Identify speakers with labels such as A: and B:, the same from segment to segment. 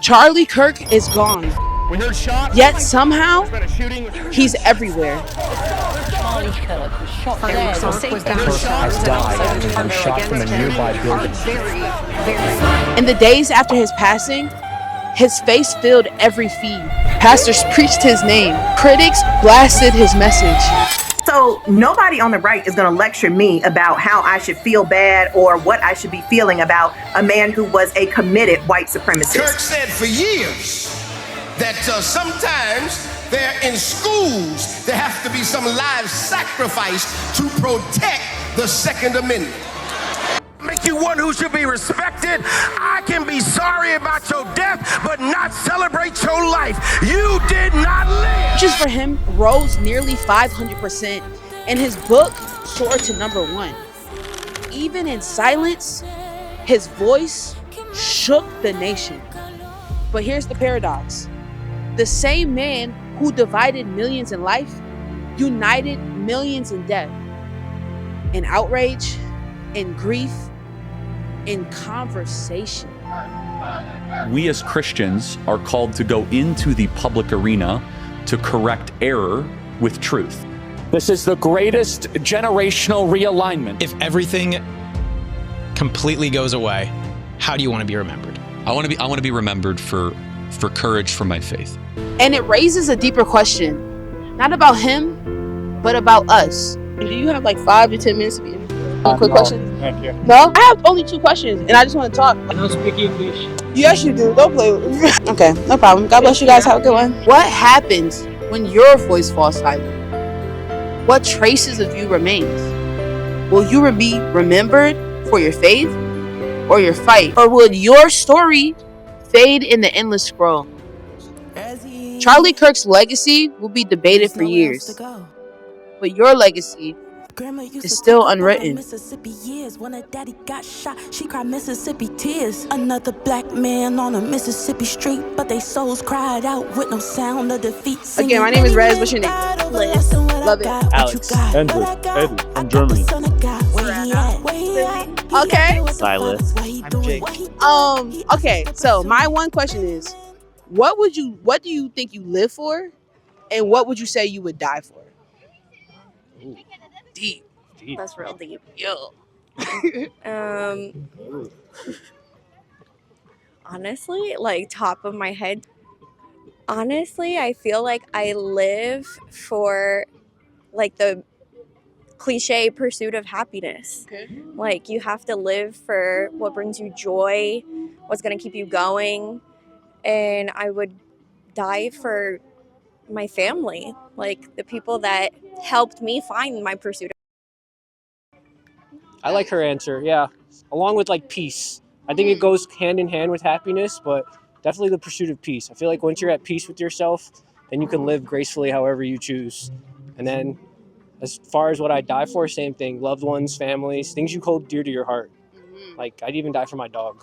A: Charlie Kirk is gone.
B: We heard shots.
A: Yet somehow,
B: There's been a shooting.
A: he's everywhere.
C: Charlie Kirk was shot dead.
D: Has died after being shot from a nearby building.
A: In the days after his passing, his face filled every feed. Pastors preached his name. Critics blasted his message.
E: So nobody on the right is going to lecture me about how I should feel bad or what I should be feeling about a man who was a committed white supremacist.
F: Kirk said for years that sometimes there in schools there has to be some live sacrifice to protect the Second Amendment. Make you one who should be respected. I can be sorry about your death, but not celebrate your life. You did not live.
A: Churches for him rose nearly 500%, and his book soared to #1. Even in silence, his voice shook the nation. But here's the paradox. The same man who divided millions in life united millions in death, in outrage, in grief, in conversation.
G: We as Christians are called to go into the public arena to correct error with truth.
D: This is the greatest generational realignment.
H: If everything completely goes away, how do you want to be remembered?
I: I want to be remembered for courage for my faith.
A: And it raises a deeper question, not about him, but about us. Do you have like 5 to 10 minutes to be in? Quick question?
D: Thank you.
A: No? I have only 2 questions, and I just want to talk.
D: I don't speak English.
A: Yes, you do. Don't play with me. Okay, no problem. God bless you guys. Have a good one. What happens when your voice falls silent? What traces of you remains? Will you be remembered for your faith or your fight? Or will your story fade in the endless scroll? Charlie Kirk's legacy will be debated for years, but your legacy is still unwritten.
J: Mississippi years when her daddy got shot, she cried Mississippi tears. Another black man on a Mississippi street, but they souls cried out with no sound of defeat.
A: Again, my name is Rez. What's your name?
J: Liz.
A: Love it.
D: Alex.
K: Andrew. Eddie from Germany.
A: Okay.
L: Silas. I'm Jake.
A: Okay. So my one question is, what do you think you live for, and what would you say you would die for?
L: Ooh.
A: Deep.
M: That's real deep.
A: Yo.
M: Honestly, like top of my head, honestly, I feel like I live for like the cliche pursuit of happiness.
A: Okay.
M: Like you have to live for what brings you joy, what's going to keep you going. And I would die for my family, like the people that helped me find my pursuit.
D: I like her answer, yeah. Along with like peace. I think it goes hand in hand with happiness, but definitely the pursuit of peace. I feel like once you're at peace with yourself, then you can live gracefully however you choose. And then as far as what I die for, same thing. Loved ones, families, things you hold dear to your heart. Like I'd even die for my dog.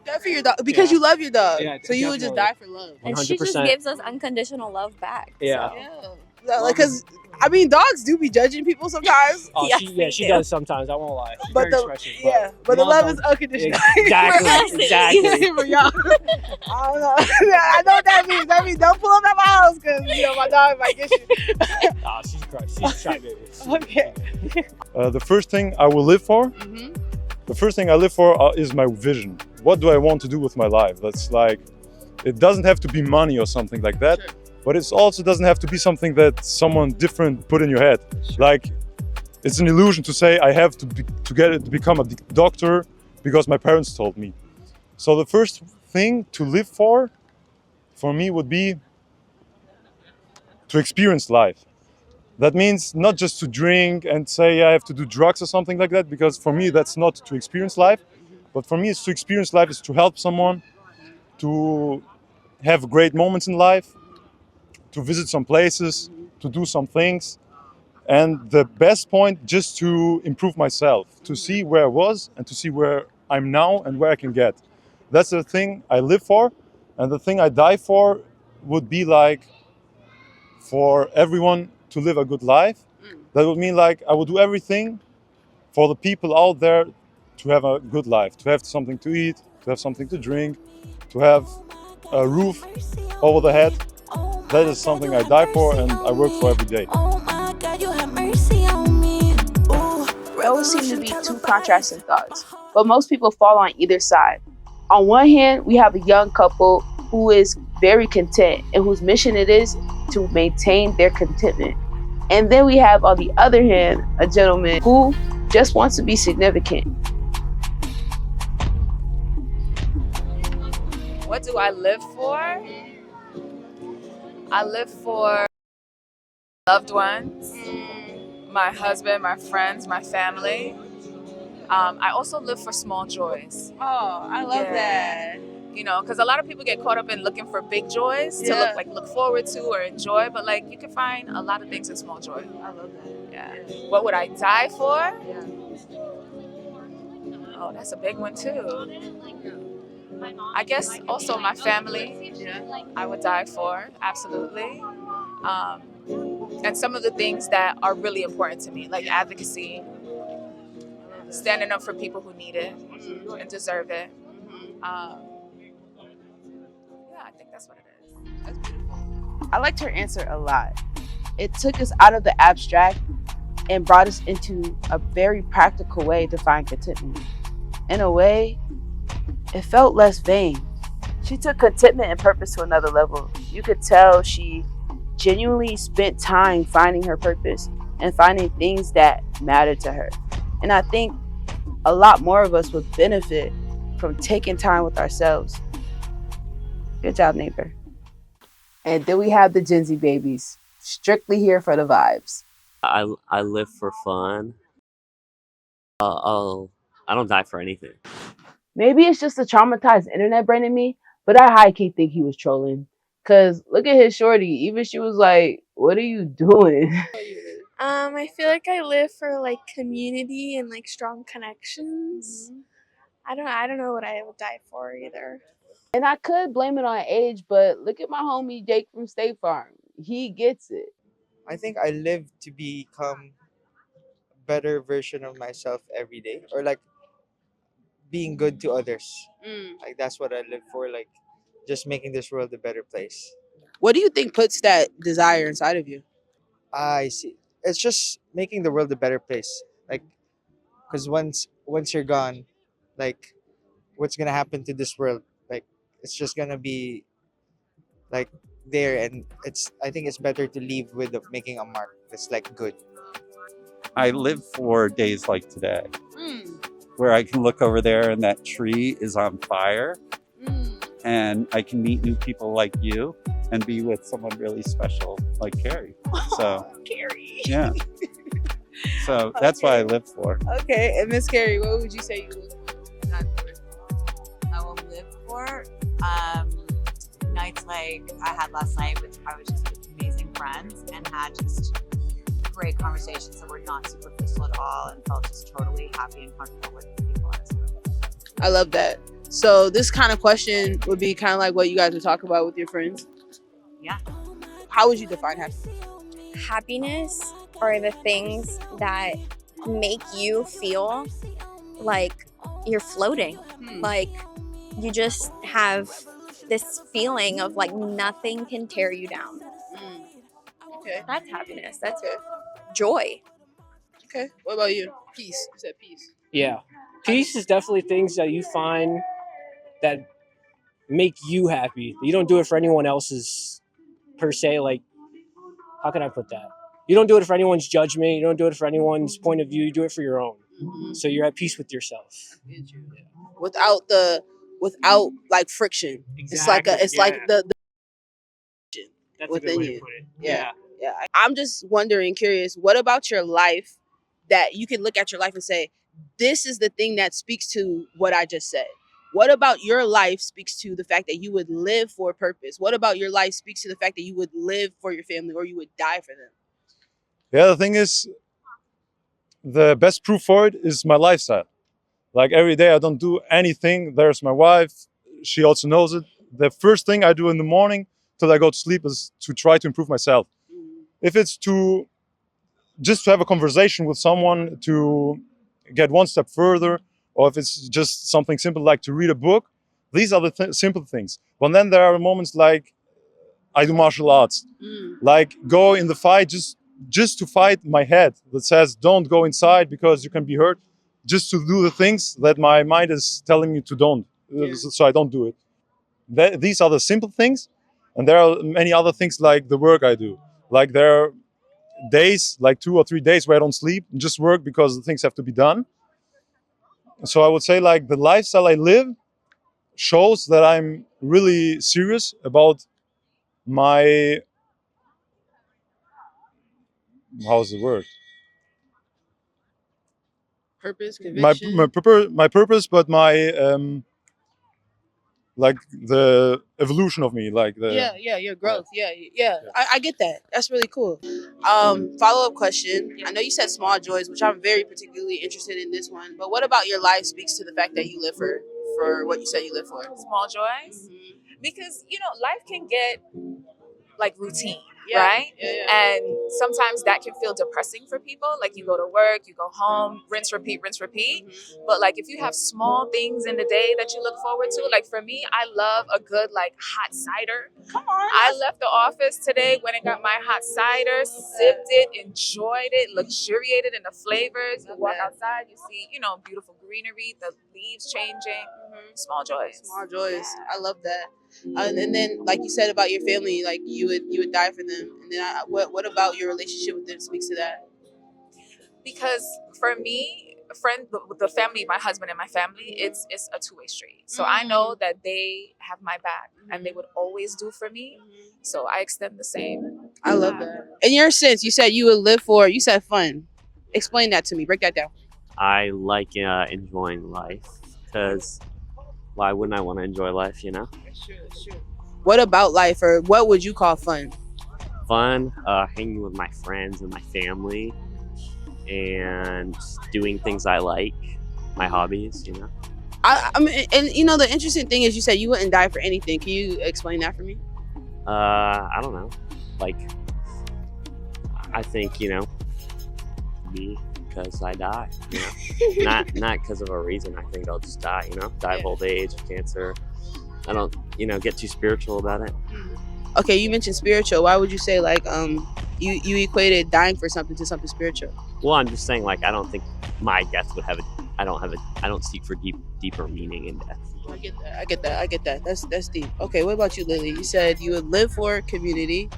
A: Die for your dog because you love your dog.
D: Yeah,
A: so you would just die for love.
M: And she just
D: 100%.
M: gives us unconditional love back.
D: Yeah.
A: Yeah. Like, cause I mean, dogs do be judging people sometimes.
D: Oh,
M: Yes,
D: she
M: do.
D: does sometimes. I won't lie. She's
A: But
D: very
A: the
D: expressive,
A: but the love
D: don't-
A: is unconditional.
D: Exactly. Exactly.
A: For y'all. I don't know. I know what that means. That means don't pull up at my house because my dog might get you.
D: Oh, she's great. She's shy, baby.
A: Okay.
K: The first thing I will live for, the first thing I live for is my vision. What do I want to do with my life? That's like, it doesn't have to be money or something like that, but it also doesn't have to be something that someone different put in your head. Like, it's an illusion to say I have to become a doctor because my parents told me. So the first thing to live for me would be to experience life. That means not just to drink and say I have to do drugs or something like that, because for me that's not to experience life. But for me, it's to experience life is to help someone, to have great moments in life, to visit some places, to do some things. And the best point, just to improve myself, to see where I was and to see where I'm now and where I can get. That's the thing I live for. And the thing I die for would be like for everyone to live a good life. That would mean like I would do everything for the people out there to have a good life, to have something to eat, to have something to drink, to have a roof over the head. That is something I die for and I work for every day.
J: Oh my God, you have mercy on me. Ooh,
A: Those seem to be two contrasting thoughts, but most people fall on either side. On one hand, we have a young couple who is very content and whose mission it is to maintain their contentment. And then we have, on the other hand, a gentleman who just wants to be significant.
B: What do I live for? I live for loved ones, my husband, my friends, my family. I also live for small joys.
A: Oh, I love that.
B: You know, because a lot of people get caught up in looking for big joys to look forward to or enjoy, but like you can find a lot of things in small joy.
A: I love that.
B: Yeah. What would I die for? Oh, that's a big one too. I guess also my family. I would die for, absolutely. And some of the things that are really important to me, like advocacy, standing up for people who need it and deserve it. Yeah, I think that's what it is.
A: That's beautiful. I liked her answer a lot. It took us out of the abstract and brought us into a very practical way to find contentment. In a way, it felt less vain. She took contentment and purpose to another level. You could tell she genuinely spent time finding her purpose and finding things that mattered to her. And I think a lot more of us would benefit from taking time with ourselves. Good job, neighbor. And then we have the Gen Z babies, strictly here for the vibes.
N: I live for fun. I don't die for anything.
A: Maybe it's just the traumatized internet brain in me, but I high-key think he was trolling. Cause look at his shorty. Even she was like, "What are you doing?"
O: I feel like I live for like community and like strong connections. I don't know what I would die for either.
A: And I could blame it on age, but look at my homie Jake from State Farm. He gets it.
L: I think I live to become a better version of myself every day, or like being good to others. Like that's what I live for, like just making this world a better place.
A: What do you think puts that desire inside of you?
L: I see. It's just making the world a better place. Like, because once you're gone, like, what's gonna happen to this world? Like, it's just gonna be like there, and I think it's better to leave with making a mark that's like good.
P: I live for days like today, where I can look over there and that tree is on fire, and I can meet new people like you and be with someone really special like Carrie. So,
A: Carrie.
P: Yeah. So that's what I live for.
A: Okay, and Miss Carrie, what would you say you live
Q: I will live for nights like I had last night, which I was just with amazing friends and had just great conversations that were not superficial at all and felt just totally happy and comfortable with the people I was with.
A: I love that. So this kind of question would be kind of like what you guys would talk about with your friends.
Q: Yeah.
A: How would you define happiness?
M: Happiness are the things that make you feel like you're floating. Like you just have this feeling of like nothing can tear you down.
A: Okay.
M: That's happiness. That's joy.
A: Okay. What about you? Peace. You said peace.
D: Yeah. Peace is definitely things that you find that make you happy. You don't do it for anyone else's per se. Like, how can I put that? You don't do it for anyone's judgment. You don't do it for anyone's point of view. You do it for your own. So you're at peace with yourself.
A: Without like friction.
D: Exactly.
A: It's like the
D: That's
A: within
D: a good way
A: you.
D: to put it.
A: Yeah. I'm just wondering, curious, what about your life that you can look at your life and say, this is the thing that speaks to what I just said? What about your life speaks to the fact that you would live for a purpose? What about your life speaks to the fact that you would live for your family or you would die for them?
K: Yeah, the thing is, the best proof for it is my lifestyle. Like every day I don't do anything. There's my wife. She also knows it. The first thing I do in the morning till I go to sleep is to try to improve myself. If it's to just to have a conversation with someone to get one step further, or if it's just something simple like to read a book, These are the simple things. But then there are moments like I do martial arts, like go in the fight just to fight my head that says don't go inside because you can be hurt, just to do the things that my mind is telling me to don't, so I don't do it. These are the simple things, and there are many other things like the work I do. Like there are days, like 2 or 3 days where I don't sleep, and just work because the things have to be done. So I would say like the lifestyle I live shows that I'm really serious about my, how's the word?
A: Purpose, conviction.
K: My purpose, but my like the evolution of me, like the
A: your growth. Yeah. I get that. That's really cool. Follow-up question. I know you said small joys, which I'm very particularly interested in this one. But what about your life speaks to the fact that you live for what you said you live for?
B: Small joys, because life can get like routine, right? And sometimes that can feel depressing for people. Like you go to work, you go home, rinse, repeat. But like if you have small things in the day that you look forward to, like for me, I love a good like hot cider.
A: Come on.
B: I left the office today, went and got my hot cider, sipped it, enjoyed it, luxuriated in the flavors. You walk outside, you see, beautiful greenery, the leaves changing. Small joys.
A: Small joys. I love that. And then, like you said about your family, like you would die for them. And then, what about your relationship with them speaks to that?
B: Because for me, the family, my husband and my family, it's a two-way street. So I know that they have my back and they would always do for me. So I extend the same.
A: I love that. In your sense, you said you would live for. You said fun. Explain that to me. Break that down.
N: I like enjoying life because why wouldn't I want to enjoy life,
A: That's true. What about life, or what would you call fun?
N: Fun, hanging with my friends and my family and doing things I like, my hobbies,
A: I mean, and the interesting thing is you said you wouldn't die for anything. Can you explain that for me?
N: I don't know. Like, I think, me, because I die, not because of a reason. I think I'll just die, die of old age, cancer. I don't, get too spiritual about it.
A: Okay, you mentioned spiritual. Why would you say like you equated dying for something to something spiritual?
N: Well, I'm just saying like I don't think my death would have I don't seek for deeper meaning in death.
A: I get that. That's deep. Okay, what about you, Lily? You said you would live for community,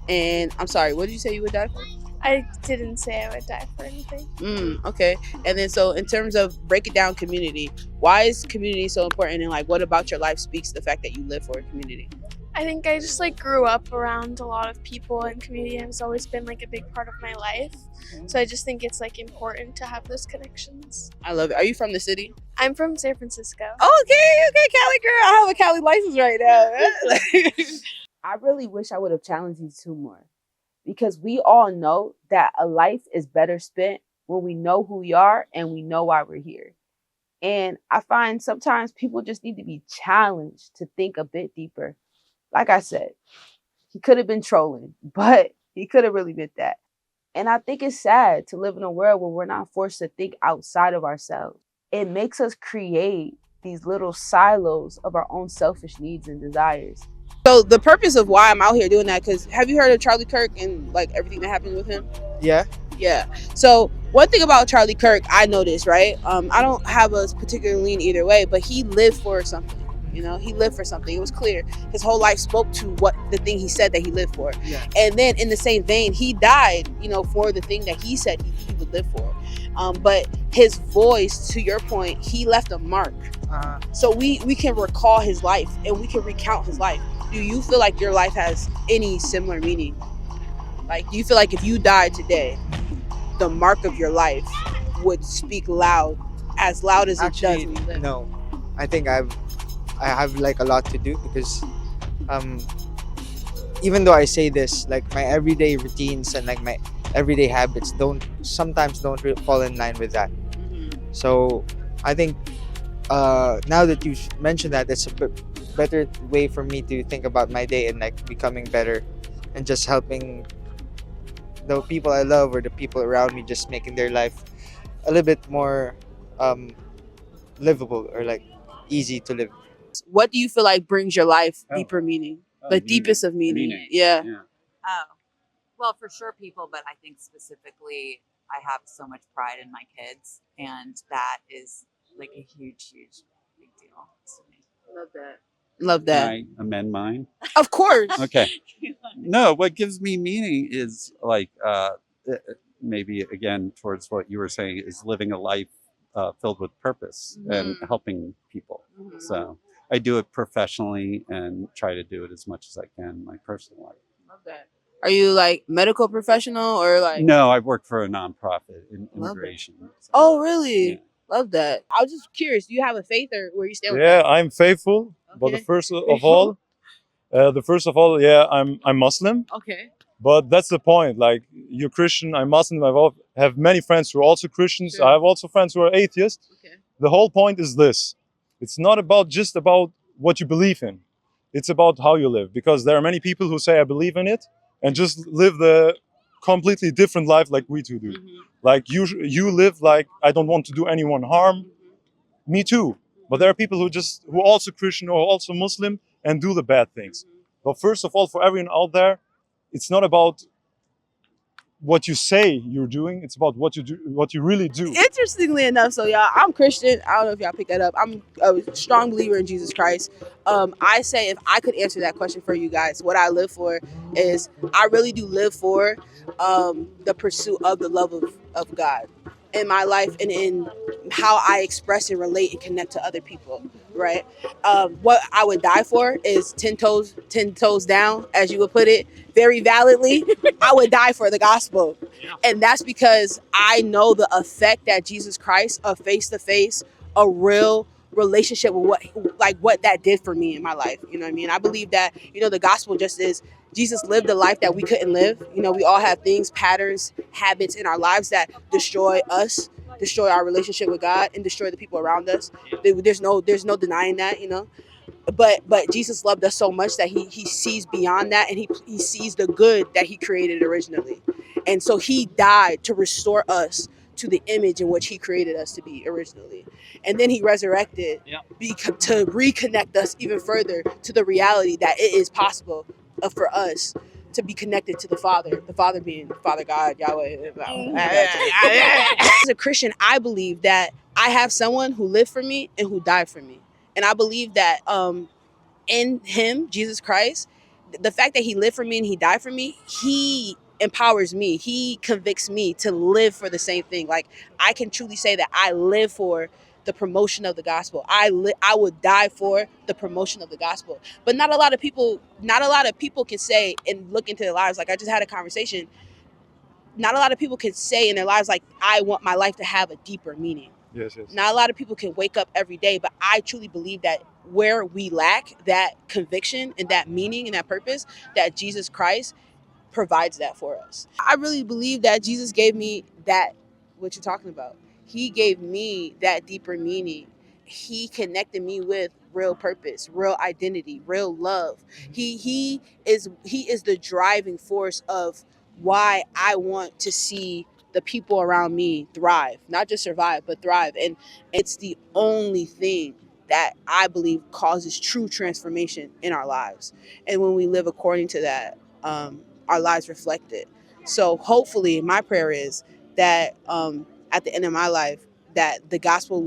A: and I'm sorry, what did you say you would die for?
O: I didn't say I would die for anything.
A: Okay. And then so in terms of break it down community, why is community so important, and like what about your life speaks to the fact that you live for a community?
O: I think I just like grew up around a lot of people, and community has always been like a big part of my life. So I just think it's like important to have those connections.
A: I love it. Are you from the city?
O: I'm from San Francisco.
A: Okay, Cali girl. I have a Cali license right now. I really wish I would have challenged these two more, because we all know that a life is better spent when we know who we are and we know why we're here. And I find sometimes people just need to be challenged to think a bit deeper. Like I said, he could have been trolling, but he could have really meant that. And I think it's sad to live in a world where we're not forced to think outside of ourselves. It makes us create these little silos of our own selfish needs and desires. So the purpose of why I'm out here doing that, because have you heard of Charlie Kirk and like everything that happened with him?
L: Yeah.
A: So one thing about Charlie Kirk, I noticed, right? I don't have a particular lean either way, but he lived for something. He lived for something. It was clear. His whole life spoke to what the thing he said that he lived for. Yeah. And then in the same vein, he died, for the thing that he said he would live for. But his voice, to your point, he left a mark. So we can recall his life and we can recount his life. Do you feel like your life has any similar meaning? Like, do you feel like if you died today, the mark of your life would speak as loud as it does when you live?
L: No, I think I have like a lot to do, because even though I say this, like my everyday routines and like my everyday habits sometimes don't fall in line with that. So I think now that you mentioned that, it's a better way for me to think about my day and like becoming better and just helping the people I love or the people around me, just making their life a little bit more livable or like easy to live.
A: What do you feel like brings your life deeper meaning? The
P: meaning.
A: deepest of meaning.
P: Meaning.
A: Yeah.
Q: Oh, well, for sure, people, but I think specifically, I have so much pride in my kids, and that is like a huge, huge, big deal to me.
A: Love that. Love that.
P: Can I amend mine?
A: Of course.
P: Okay. No, what gives me meaning is like maybe again towards what you were saying is living a life filled with purpose and helping people. So I do it professionally and try to do it as much as I can in my personal life.
A: Love that. Are you like medical professional or like?
P: No, I work for a nonprofit in immigration. So,
A: Oh, really? Love that. I was just curious. Do you have a faith or where you stand?
K: Yeah, I'm faithful. But the first of all, yeah, I'm Muslim.
A: Okay.
K: But that's the point. Like, you're Christian, I'm Muslim. Have many friends who are also Christians.
A: Sure.
K: I have also friends who are atheists.
A: Okay.
K: The whole point is this: it's not just about what you believe in. It's about how you live. Because there are many people who say I believe in it and just live the completely different life like we two do. Like you live like I don't want to do anyone harm. Me too. But there are people who are also Christian or also Muslim and do the bad things. But first of all, for everyone out there, it's not about what you say you're doing. It's about what you do, what you really do.
A: Interestingly enough, so y'all, I'm Christian. I don't know if y'all picked that up. I'm a strong believer in Jesus Christ. I say if I could answer that question for you guys, what I live for is I really do live for the pursuit of the love of God in my life and in how I express and relate and connect to other people, right? What I would die for is 10 toes down, as you would put it, very validly. I would die for the gospel. And that's because I know the effect that Jesus Christ, a face-to-face, a real relationship with what that did for me in my life. You know what I mean? I believe that, the gospel just is Jesus lived a life that we couldn't live. We all have things, patterns, habits in our lives that destroy us, destroy our relationship with God, and destroy the people around us. There's no denying that, But Jesus loved us so much that he sees beyond that, and he sees the good that he created originally. And so he died to restore us to the image in which he created us to be originally. And then he resurrected to reconnect us even further to the reality that it is possible for us to be connected to the Father being Father God, Yahweh. As a Christian, I believe that I have someone who lived for me and who died for me. And I believe that in him, Jesus Christ, the fact that he lived for me and he died for me, he empowers me. He convicts me to live for the same thing. Like, I can truly say that I live for the promotion of the gospel. I would die for the promotion of the gospel. But not a lot of people can say and look into their lives. Like, I just had a conversation. Not a lot of people can say in their lives, like, I want my life to have a deeper meaning.
K: Yes.
A: Not a lot of people can wake up every day, but I truly believe that where we lack that conviction and that meaning and that purpose, that Jesus Christ provides that for us. I really believe that Jesus gave me that, what you're talking about. He gave me that deeper meaning. He connected me with real purpose, real identity, real love. He is the driving force of why I want to see the people around me thrive, not just survive, but thrive. And it's the only thing that I believe causes true transformation in our lives. And when we live according to that, our lives reflect it. So hopefully my prayer is that at the end of my life, that the gospel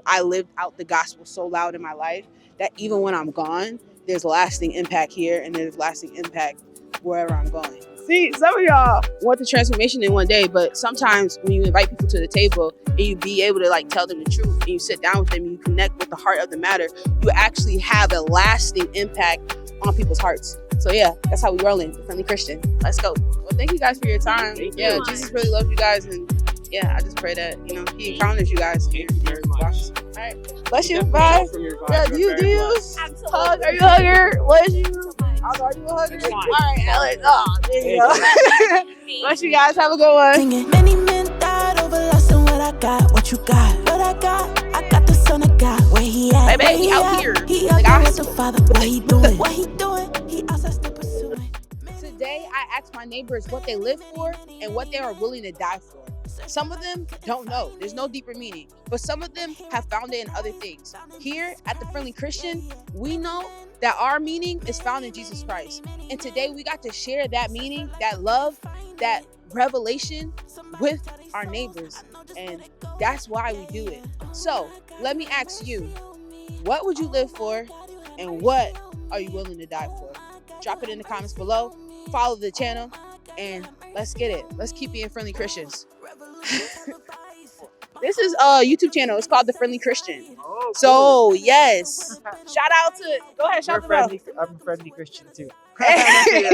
A: I lived out the gospel so loud in my life that even when I'm gone, there's lasting impact here and there's lasting impact wherever I'm going. See, some of y'all want the transformation in one day, but sometimes when you invite people to the table and you be able to like tell them the truth and you sit down with them and you connect with the heart of the matter, you actually have a lasting impact on people's hearts. So yeah, that's how we rolling. Friendly Christian. Let's go. Well, thank you guys for your time. Jesus really loves you guys, and I just pray that he encounters you guys. Thank you very much. All right, bless you. Bye. Yeah, do you hug? Are you a hugger? Bless you. Are you a hugger? All right, Alex. Oh, there you go. Bless you guys. Have a good one.
J: Singing. Many men died over lost and what I got, what you got, what I got the son of God, where he at?
A: Baby, he out here.
J: He out here with the Father. What he doing? What he doing? He also still pursuing.
A: Today, I asked my neighbors what they live for and what they are willing to die for. Some of them don't know. There's no deeper meaning. But some of them have found it in other things. Here at the Friendly Christian, we know that our meaning is found in Jesus Christ. And today we got to share that meaning, that love, that revelation with our neighbors. And that's why we do it. So let me ask you, what would you live for? And what are you willing to die for? Drop it in the comments below. Follow the channel. And let's get it. Let's keep being friendly Christians. This is a YouTube channel. It's called The Friendly Christian.
L: Oh, cool.
A: So, yes. Shout out to... Go ahead, shout them out.
L: I'm a friendly Christian, too.